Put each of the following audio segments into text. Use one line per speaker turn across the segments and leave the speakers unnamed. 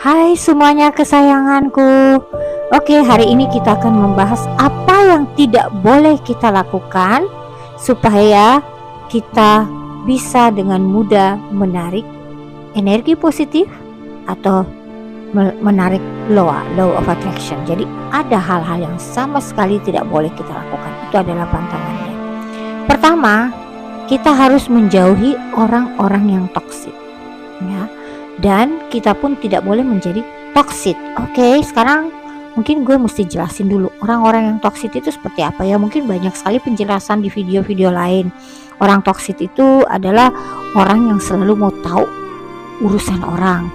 Hai semuanya kesayanganku. Oke, hari ini kita akan membahas apa yang tidak boleh kita lakukan supaya kita bisa dengan mudah menarik energi positif atau menarik law of attraction. Jadi ada hal-hal yang sama sekali tidak boleh kita lakukan. Itu adalah pantangannya. Pertama, kita harus menjauhi orang-orang yang toksik, ya. Dan kita pun tidak boleh menjadi toksik. Oke, sekarang mungkin gue mesti jelasin dulu orang-orang yang toksik itu seperti apa ya. Mungkin banyak sekali penjelasan di video-video lain. Orang toksik itu adalah orang yang selalu mau tahu urusan orang,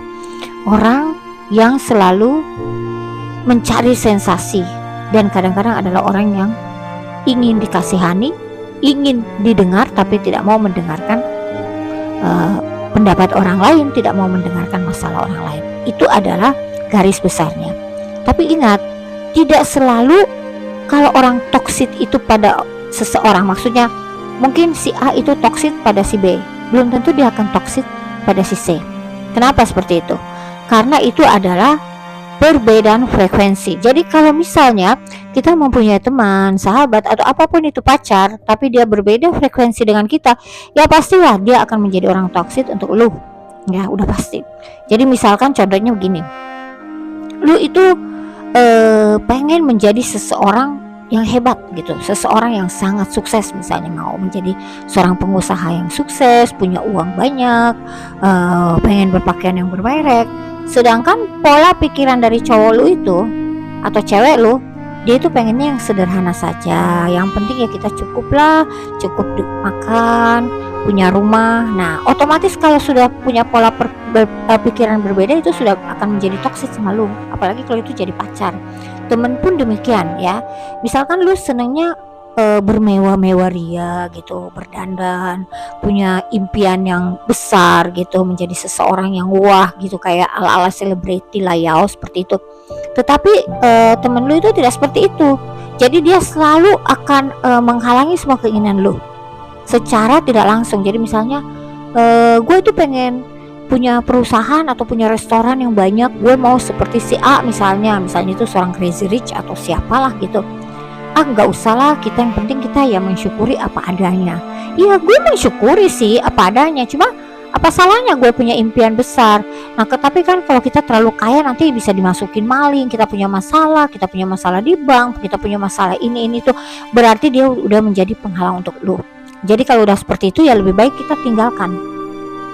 orang yang selalu mencari sensasi, dan kadang-kadang adalah orang yang ingin dikasihani, ingin didengar tapi tidak mau mendengarkan pendapat orang lain, tidak mau mendengarkan masalah orang lain. Itu adalah garis besarnya. Tapi ingat, tidak selalu kalau orang toksik itu pada seseorang, maksudnya mungkin si A itu toksik pada si B, belum tentu dia akan toksik pada si C. Kenapa seperti itu? Karena itu adalah perbedaan frekuensi. Jadi kalau misalnya kita mempunyai teman, sahabat, atau apapun itu pacar, tapi dia berbeda frekuensi dengan kita, ya pastilah dia akan menjadi orang toksik untuk lu. Ya udah pasti. Jadi misalkan contohnya begini, lu itu pengen menjadi seseorang yang hebat gitu, seseorang yang sangat sukses, misalnya mau menjadi seorang pengusaha yang sukses, punya uang banyak, pengen berpakaian yang bermerek. Sedangkan pola pikiran dari cowok lu itu atau cewek lu, dia itu pengennya yang sederhana saja. Yang penting ya kita cukup makan, punya rumah. Nah, otomatis kalau sudah punya pola pikiran berbeda, itu sudah akan menjadi toksik sama lu. Apalagi kalau itu jadi pacar. Temen pun demikian ya. Misalkan lu senengnya bermewah-mewah ria gitu, berdandan, punya impian yang besar gitu, menjadi seseorang yang wah gitu, kayak ala-ala selebriti lah ya, seperti itu. Tetapi temen lu itu tidak seperti itu. Jadi dia selalu akan menghalangi semua keinginan lu secara tidak langsung. Jadi misalnya gue itu pengen punya perusahaan atau punya restoran yang banyak, gue mau seperti si A misalnya itu seorang crazy rich atau siapalah gitu. Nggak usah lah, kita yang penting kita ya mensyukuri apa adanya. Iya, gue mensyukuri sih apa adanya, cuma apa salahnya gue punya impian besar. Nah, tapi kan kalau kita terlalu kaya nanti bisa dimasukin maling, kita punya masalah di bank, kita punya masalah ini tuh, berarti dia udah menjadi penghalang untuk lu. Jadi kalau udah seperti itu ya lebih baik kita tinggalkan.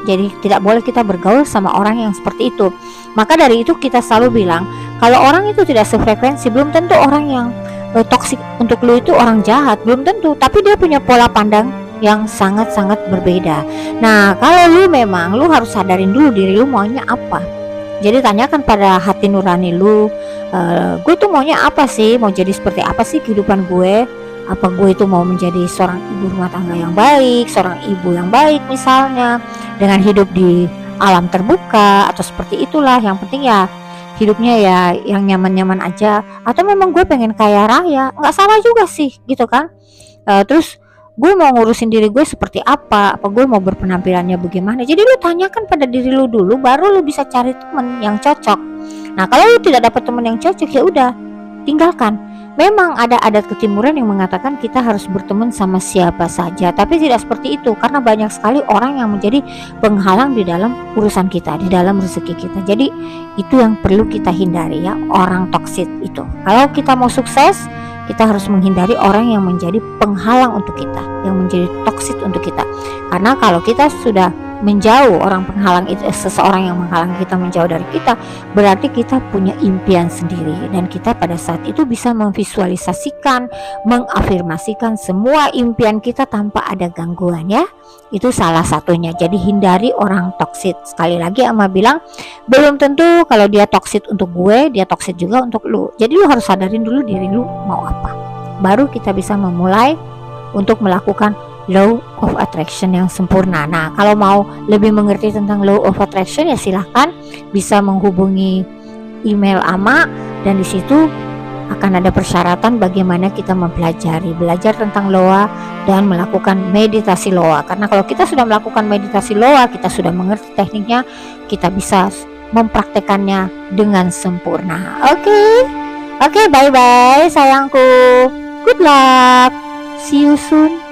Jadi tidak boleh kita bergaul sama orang yang seperti itu. Maka dari itu kita selalu bilang, kalau orang itu tidak sefrekuensi, belum tentu orang yang toksik untuk lu itu orang jahat, belum tentu, tapi dia punya pola pandang yang sangat-sangat berbeda. Nah, kalau lu memang lu harus sadarin dulu diri lu maunya apa. Jadi tanyakan pada hati nurani lu, gue tuh maunya apa sih, mau jadi seperti apa sih kehidupan gue. Apa gue itu mau menjadi seorang ibu rumah tangga yang baik, seorang ibu yang baik misalnya, dengan hidup di alam terbuka, atau seperti itulah. Yang penting ya hidupnya ya yang nyaman-nyaman aja. Atau memang gue pengen kaya raya, nggak salah juga sih gitu kan. Terus gue mau ngurusin diri gue seperti apa gue mau berpenampilannya bagaimana. Jadi lu tanyakan pada diri lu dulu, baru lu bisa cari temen yang cocok. Nah, kalau lu tidak dapat temen yang cocok, ya udah tinggalkan. Memang ada adat ketimuran yang mengatakan kita harus berteman sama siapa saja, tapi tidak seperti itu, karena banyak sekali orang yang menjadi penghalang di dalam urusan kita, di dalam rezeki kita. Jadi itu yang perlu kita hindari ya, orang toksik itu. Kalau kita mau sukses, kita harus menghindari orang yang menjadi penghalang untuk kita, yang menjadi toksik untuk kita. Karena kalau kita sudah menjauh orang penghalang itu, seseorang yang menghalang kita menjauh dari kita, berarti kita punya impian sendiri, dan kita pada saat itu bisa memvisualisasikan, mengafirmasikan semua impian kita tanpa ada gangguan ya. Itu salah satunya. Jadi hindari orang toksik. Sekali lagi Ama bilang, belum tentu kalau dia toksik untuk gue, dia toksik juga untuk lu. Jadi lu harus sadarin dulu diri lu mau apa, baru kita bisa memulai untuk melakukan law of attraction yang sempurna. Nah, kalau mau lebih mengerti tentang law of attraction ya silahkan bisa menghubungi email Ama, dan di situ akan ada persyaratan bagaimana kita belajar tentang loa dan melakukan meditasi loa. Karena kalau kita sudah melakukan meditasi loa, kita sudah mengerti tekniknya, kita bisa mempraktekannya dengan sempurna. Oke, bye bye sayangku. Good luck. See you soon.